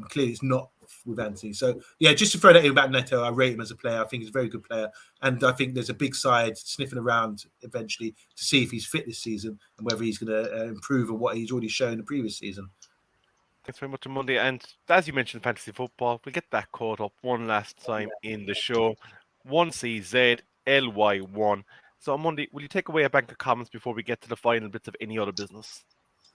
Clearly, it's not with Antony. So, yeah, just to throw that in about Neto, I rate him as a player. I think he's a very good player. And I think there's a big side sniffing around eventually to see if he's fit this season and whether he's going to improve on what he's already shown the previous season. Thanks very much on Monday. And as you mentioned, fantasy football, we'll get that caught up one last time in the show. 1CZLY1. So on Monday, will you take away a bank of comments before we get to the final bits of any other business?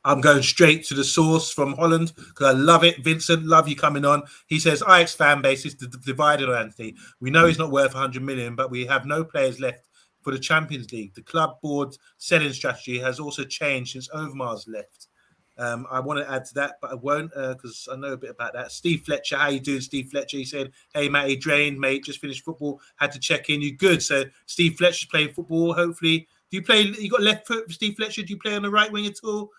I'm going straight to the source from Holland because I love it. Vincent, love you coming on. He says, Ajax fan base is divided on Antony. We know he's not worth 100 million, but we have no players left for the Champions League. The club board's selling strategy has also changed since Overmars left. I want to add to that, but I won't because I know a bit about that. Steve Fletcher, how you doing, Steve Fletcher? He said, hey, Matty, drained, mate, just finished football, had to check in. You good? So Steve Fletcher's playing football, hopefully. Do you play, you got left foot for Steve Fletcher? Do you play on the right wing at all?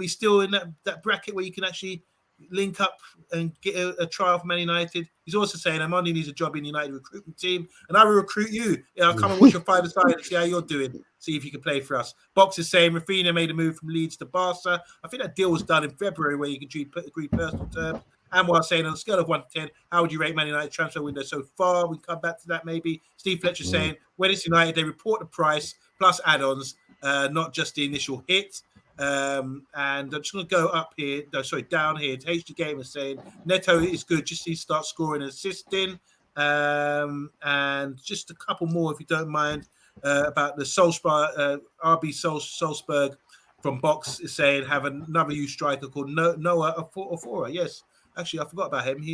He's still in that bracket where you can actually link up and get a trial for Man United. He's also saying Omondi needs a job in the United recruitment team, and I will recruit you. I'll come and watch your five-a-side and see how you're doing. See if you can play for us. Box is saying Rafinha made a move from Leeds to Barca. I think that deal was done in February where you can agree personal terms. And while saying on a scale of 1 to 10, how would you rate Man United transfer window so far? We can come back to that maybe. Steve Fletcher saying when it's United, they report the price plus add-ons, not just the initial hit. And I'm just going to go up here. No, sorry, down here. HD Gamer saying Neto is good. Just need to start scoring and assisting. And just a couple more, if you don't mind, about the Solskjaer, RB Solzberg from Box is saying have another youth striker called Noah Ofora. Yes, actually, I forgot about him.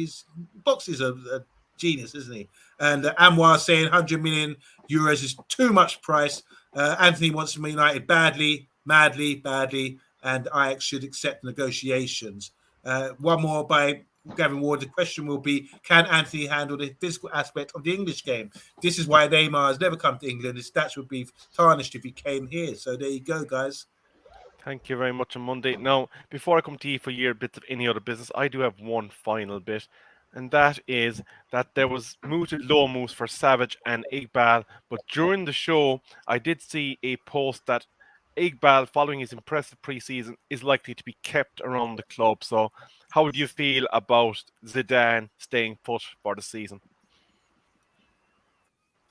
Box is a genius, isn't he? And Anwar saying 100 million euros is too much price. Antony wants to be United badly, badly, and Ajax should accept negotiations. One more by Gavin Ward. The question will be, can Antony handle the physical aspect of the English game? This is why Neymar has never come to England. His stats would be tarnished if he came here. So there you go, guys. Thank you very much on Monday. Now, before I come to you for your bits of any other business, I do have one final bit, and that is that there was mooted low moves for Savage and Iqbal, but during the show, I did see a post that Iqbal, following his impressive preseason, is likely to be kept around the club. So, how would you feel about Zidane staying put for the season?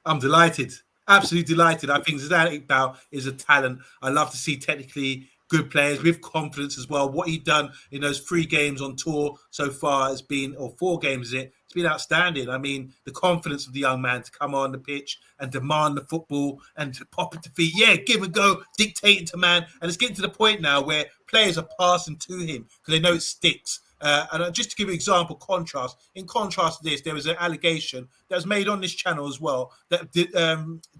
I'm delighted. Absolutely delighted. I think Zidane Iqbal is a talent. I love to see technically good players with confidence as well. What he's done in those 3 games on tour so far has been, or 4 games, it's been outstanding. I mean, the confidence of the young man to come on the pitch and demand the football and to pop it to feet. Yeah, give and go, dictating to man. And it's getting to the point now where players are passing to him because they know it sticks. And just to give you an example, in contrast to this, there was an allegation that was made on this channel as well that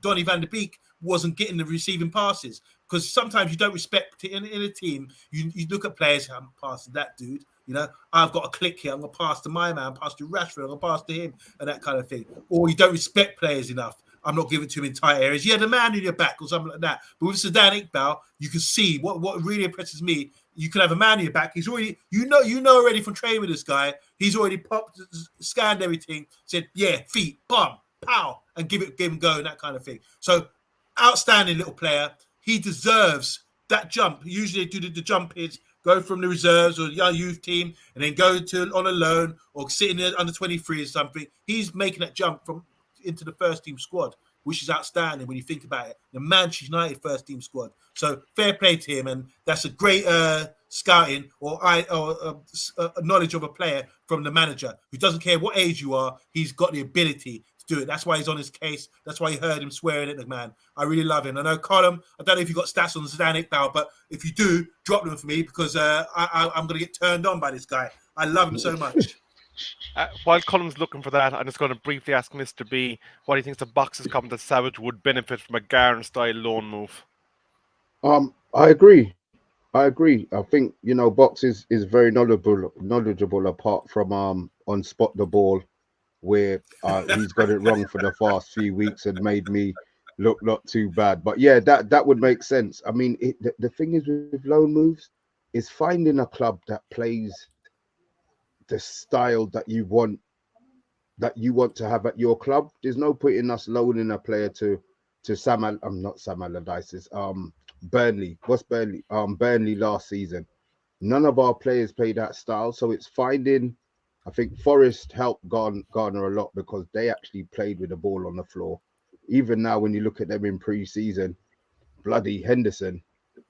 Donny van der Beek wasn't getting the receiving passes, because sometimes you don't respect it in a team. You look at players, I'm passing that dude. I've got a click here. I'm going to pass to my man, pass to Rashford, I'm going to pass to him, and that kind of thing. Or you don't respect players enough. I'm not giving to him in tight areas. Yeah, the man in your back or something like that. But with Zidane Iqbal, you can see what really impresses me. You can have a man in your back. He's already, you know already from training with this guy. He's already popped, scanned everything, said, yeah, feet, bum, pow, and give him go and that kind of thing. So, outstanding little player. He deserves that jump. Usually do the jump is go from the reserves or the young youth team and then go on a loan or sitting there under 23 or something. He's making that jump into the first team squad, which is outstanding when you think about it. The Manchester United first team squad. So fair play to him, and that's a great scouting or knowledge of a player from the manager who doesn't care what age you are. He's got the ability to do it. That's why he's on his case. That's why you heard him swearing at the man. I really love him. I know, Colin, I don't know if you got stats on Zidane Iqbal, but if you do, drop them for me because I'm going to get turned on by this guy. I love him so much. While Colum's looking for that, I'm just going to briefly ask Mr. B what he thinks the boxes comment that Savage would benefit from a Garn-style loan move. I agree. I think, Box is very knowledgeable apart from on spot the ball, where he's got it wrong for the past few weeks and made me look not too bad. But yeah, that would make sense. I mean, the thing is with loan moves is finding a club that plays the style that you want to have at your club. There's no point in us loaning a player to not Sam Allardyce's Burnley. What's Burnley? Burnley last season. None of our players play that style, so it's finding. I think Forest helped Garner a lot because they actually played with the ball on the floor. Even now, when you look at them in pre-season, bloody Henderson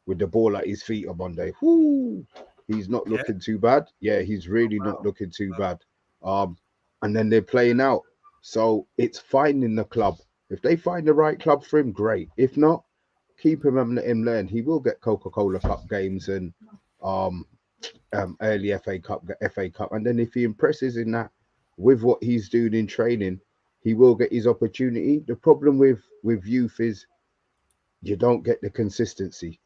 with the ball at his feet on Monday. Whoo! He's not looking too bad. Yeah, he's really not looking too bad. And then they're playing out. So it's finding the club. If they find the right club for him, great. If not, keep him and let him learn. He will get Coca-Cola Cup games and early FA Cup. And then if he impresses in that with what he's doing in training, he will get his opportunity. The problem with youth is you don't get the consistency.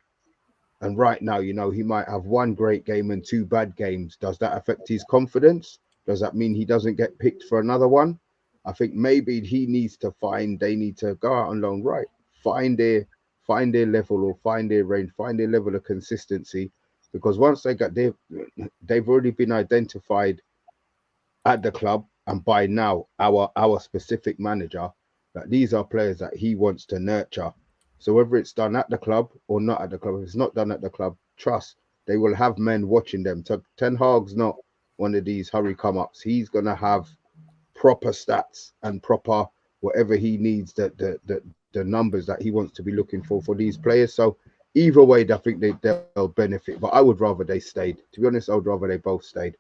And right now, he might have 1 great game and 2 bad games. Does that affect his confidence? Does that mean he doesn't get picked for another one? I think maybe they need to go out on loan, right? Find their level or find their range, find their level of consistency because once they've already been identified at the club, and by now our specific manager, that these are players that he wants to nurture. So whether it's done at the club or not at the club, if it's not done at the club, trust they will have men watching them. Ten Hag's not one of these hurry come ups. He's gonna have proper stats and proper whatever he needs, the numbers that he wants to be looking for these players. So either way, I think they'll benefit. But I would rather they stayed. To be honest, I would rather they both stayed.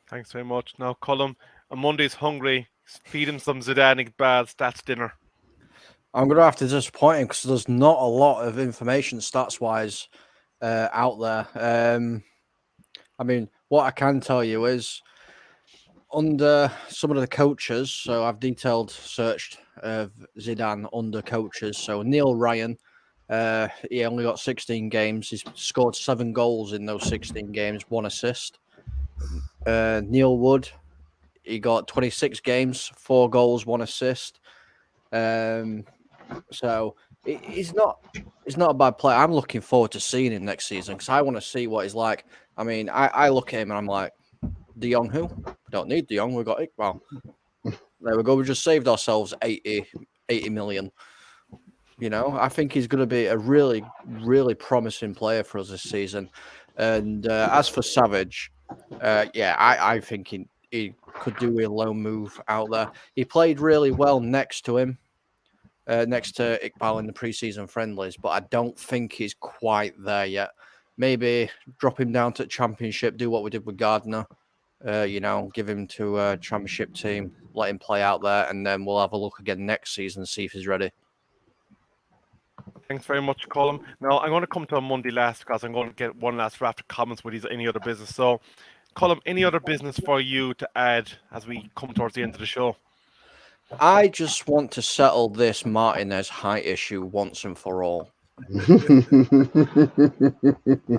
Thanks very much. Now, Colm, Monday's hungry. Feed him some Zidane baths. That's dinner. I'm going to have to disappoint him because there's not a lot of information stats-wise out there. I mean, what I can tell you is under some of the coaches, so I've detailed searched Zidane under coaches. So Neil Ryan, he only got 16 games. He's scored 7 goals in those 16 games, 1 assist. Neil Wood, he got 26 games, 4 goals, 1 assist. So he's not a bad player. I'm looking forward to seeing him next season because I want to see what he's like. I mean, I look at him and I'm like, De Jong who? We don't need De Jong. We've got Iqbal. There we go. We just saved ourselves 80 million. You know, I think he's going to be a really, really promising player for us this season. And as for Savage, I think he could do a low move out there. He played really well next to him. Next to Iqbal in the preseason friendlies, but I don't think he's quite there yet. Maybe drop him down to Championship, do what we did with Gardner, give him to a Championship team, let him play out there, and then we'll have a look again next season and see if he's ready. Thanks very much, Colm. Now, I'm going to come to Monday last because I'm going to get one last raft of comments with any other business. So, Colm, any other business for you to add as we come towards the end of the show? I just want to settle this Martinez height issue once and for all.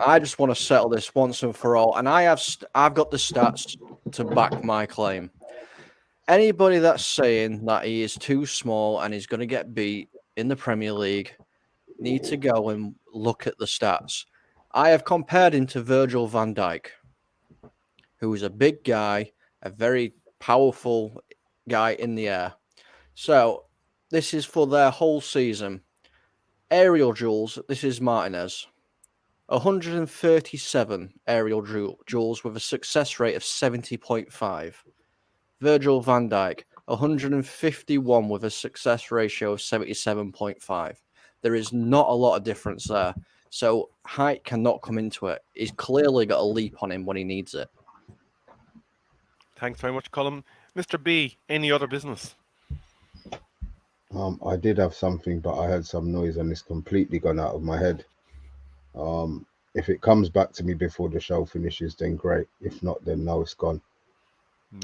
I just want to settle this once and for all. And I've got the stats to back my claim. Anybody that's saying that he is too small and he's going to get beat in the Premier League need to go and look at the stats. I have compared him to Virgil van Dijk, who is a big guy, a very powerful guy in the air. So this is for their whole season. Aerial duels, this is Martinez. 137 aerial duels with a success rate of 70.5. Virgil van Dijk, 151 with a success ratio of 77.5. There is not a lot of difference there. So height cannot come into it. He's clearly got a leap on him when he needs it. Thanks very much, Colm. Mr. B, any other business? I did have something, but I heard some noise and it's completely gone out of my head. If it comes back to me before the show finishes, then great. If not, then no, it's gone.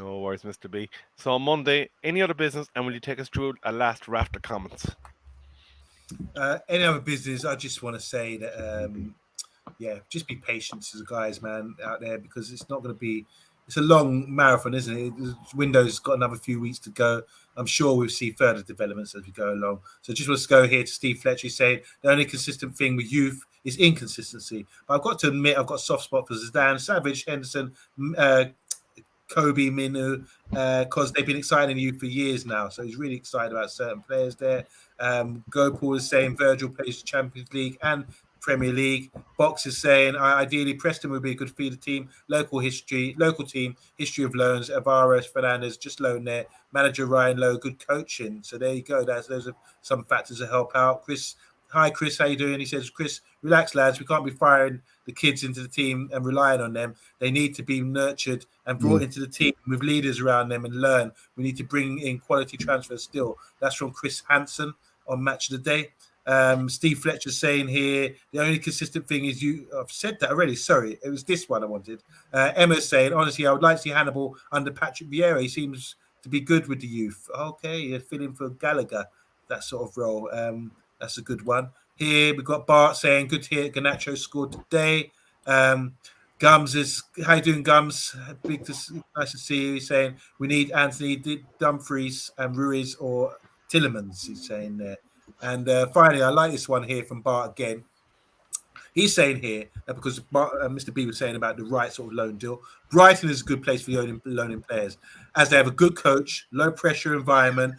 No worries, Mr. B. So on Monday, any other business, and will you take us through a last raft of comments? Any other business, I just want to say that, just be patient as guys, man, out there, because it's not going to be... It's a long marathon, isn't it? The window's got another few weeks to go. I'm sure we'll see further developments as we go along. So just want to go here to Steve Fletcher saying the only consistent thing with youth is inconsistency. But I've got to admit, I've got a soft spot for Zidane, Savage, Henderson, Kobe, Minu, because they've been exciting you for years now. So he's really excited about certain players there. Gopal is saying Virgil plays the Champions League and Premier League. Box is saying ideally Preston would be a good feeder team. Local team, history of loans. Alvarez, Fernandez, just loan there. Manager Ryan Lowe, good coaching. So there you go. Those are some factors to help out. Chris, hi Chris, how you doing? He says, Chris, relax lads. We can't be firing the kids into the team and relying on them. They need to be nurtured and brought into the team with leaders around them and learn. We need to bring in quality transfers still. That's from Chris Hansen on Match of the Day. Steve Fletcher saying here, the only consistent thing is you... I've said that already. Sorry, it was this one I wanted. Emma's saying, honestly, I would like to see Hannibal under Patrick Vieira. He seems to be good with the youth. Okay, you're filling for Gallagher, that sort of role. That's a good one. Here we've got Bart saying, good to hear Garnacho scored today. Gums is, how you doing, Gums? Nice to see you. He's saying, we need Antony, Dumfries and Ruiz or Tillemans, he's saying there. And finally, I like this one here from Bart again. He's saying here that because Mr. B was saying about the right sort of loan deal, Brighton is a good place for loaning players, as they have a good coach, low pressure environment,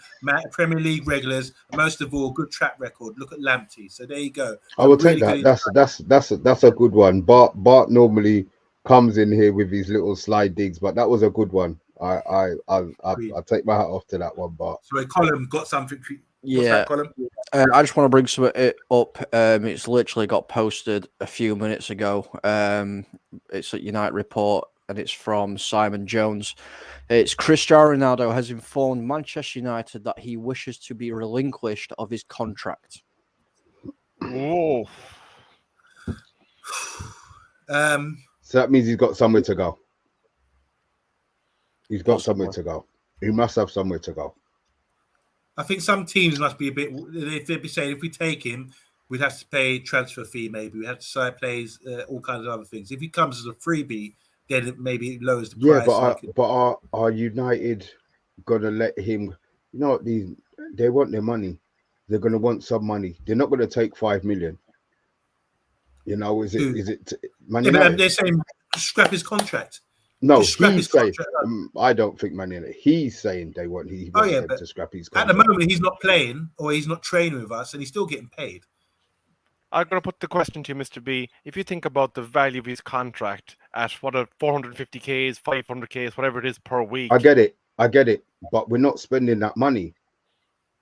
Premier League regulars, and most of all, good track record. Look at Lamptey. So there you go. I will take that. That's a good one. Bart normally comes in here with his little slide digs, but that was a good one. I take my hat off to that one, Bart. So Colin got something. What's Yeah. that, Colin? I just want to bring it up. It's literally got posted a few minutes ago. It's at United Report, and it's from Simon Jones. It's Cristiano Ronaldo has informed Manchester United that he wishes to be relinquished of his contract. Whoa. So that means he's got somewhere to go. He's got somewhere to go. He must have somewhere to go. I think some teams must be a bit. If they'd be saying if we take him, we'd have to pay transfer fee. Maybe we have to side plays, all kinds of other things. If he comes as a freebie, then maybe it lowers the price. Yeah, but are United gonna let him? You know what? They want their money. They're gonna want some money. They're not gonna take 5 million. You know, is it? Man United? But they're saying scrap his contract. No, he's saying. I don't think Man United. He's saying they want. He wants them to scrap his contract. At the moment, he's not playing or he's not training with us, and he's still getting paid. I'm going to put the question to you, Mr. B. If you think about the value of his contract at what a 450Ks, 500Ks, whatever it is per week. I get it. But we're not spending that money.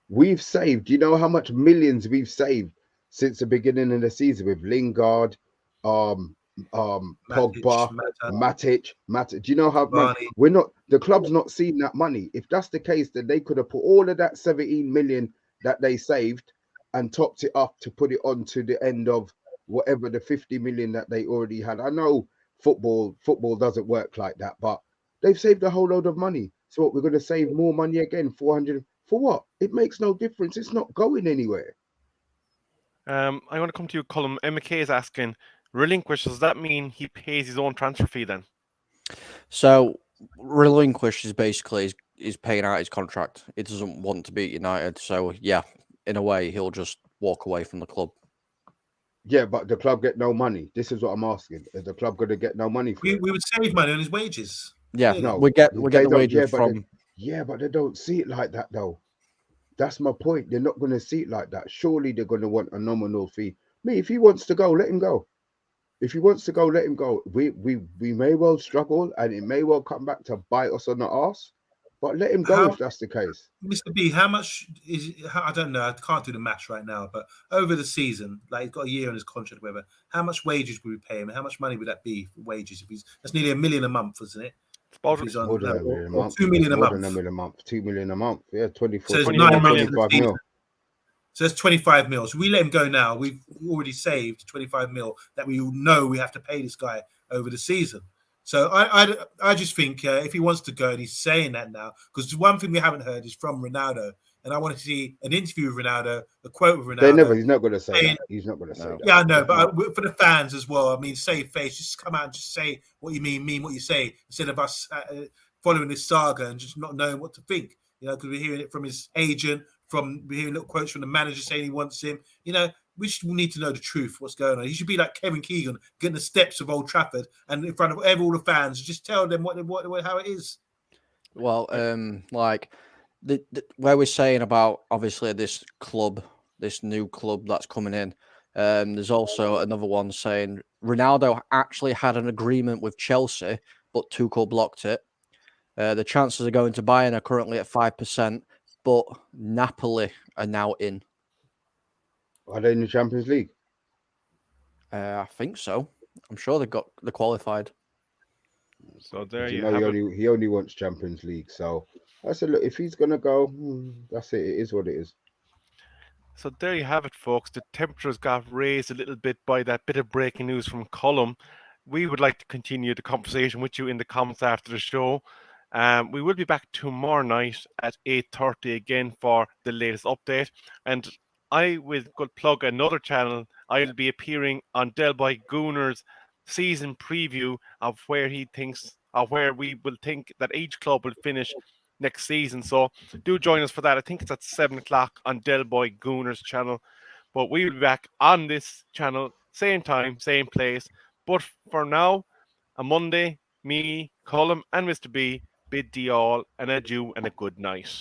We've saved. You know how much millions we've saved since the beginning of the season with Lingard, Pogba, Matic. Do you know how much the club's not seeing that money? If that's the case, then they could have put all of that 17 million that they saved and topped it up to put it on to the end of whatever the 50 million that they already had. I know football doesn't work like that, but they've saved a whole load of money. So what, we're going to save more money again? 400 for what? It makes no difference. It's not going anywhere. I want to come to you, Colm. MK is asking, relinquish, does that mean he pays his own transfer fee then? So relinquish is basically he's paying out his contract. He doesn't want to be at United. So yeah, in a way, he'll just walk away from the club. Yeah, but the club get no money. This is what I'm asking. Is the club going to get no money? We would save money on his wages. Yeah, no, we get the wages from. But they don't see it like that though. That's my point. They're not going to see it like that. Surely they're going to want a nominal fee. If he wants to go, let him go. If he wants to go, let him go. We may well struggle, and it may well come back to bite us on the arse. But let him go if that's the case. Mr. B, how much is? I don't know. I can't do the maths right now. But over the season, like he's got a year on his contract, whatever. How much wages would we pay him? How much money would that be for wages? That's nearly $1 million a month, isn't it? More than $1 million a month. 2 million a month. More than $1 million a month. 2 million a month. Yeah, 24. So it's 9 million. 25 mil. So that's 25 mil. So we let him go now. We've already saved 25 mil that we know we have to pay this guy over the season. So I just think if he wants to go, and he's saying that now, because one thing we haven't heard is from Ronaldo, and I want to see an interview with Ronaldo, a quote with Ronaldo. He's not going to say that. He's not going to say that. Yeah, I know, but for the fans as well, I mean, save face, just come out and just say what you mean what you say, instead of us following this saga and just not knowing what to think. You know, because we're hearing it from his agent, we're hearing little quotes from the manager saying he wants him. You know, we should need to know the truth, what's going on. He should be like Kevin Keegan, getting the steps of Old Trafford and in front of all the fans, just tell them how it is. Well, like where we're saying about obviously this new club that's coming in. There's also another one saying Ronaldo actually had an agreement with Chelsea, but Tuchel blocked it. The chances of going to Bayern are currently at 5%, but Napoli are now in. Are they in the Champions League? I think so. I'm sure they're qualified. So there you have it. He only wants Champions League. So I said, look, if he's gonna go, that's it. It is what it is. So there you have it, folks. The temperatures got raised a little bit by that bit of breaking news from Colm. We would like to continue the conversation with you in the comments after the show. We will be back tomorrow night at 8:30 again for the latest update. And I will plug another channel. I'll be appearing on Del Boy Gooner's season preview of where we will think that each club will finish next season. So do join us for that. I think it's at 7 o'clock on Del Boy Gooner's channel. But we will be back on this channel same time, same place. But for now, a Monday, me, Colm, and Mr. B bid thee all an adieu and a good night.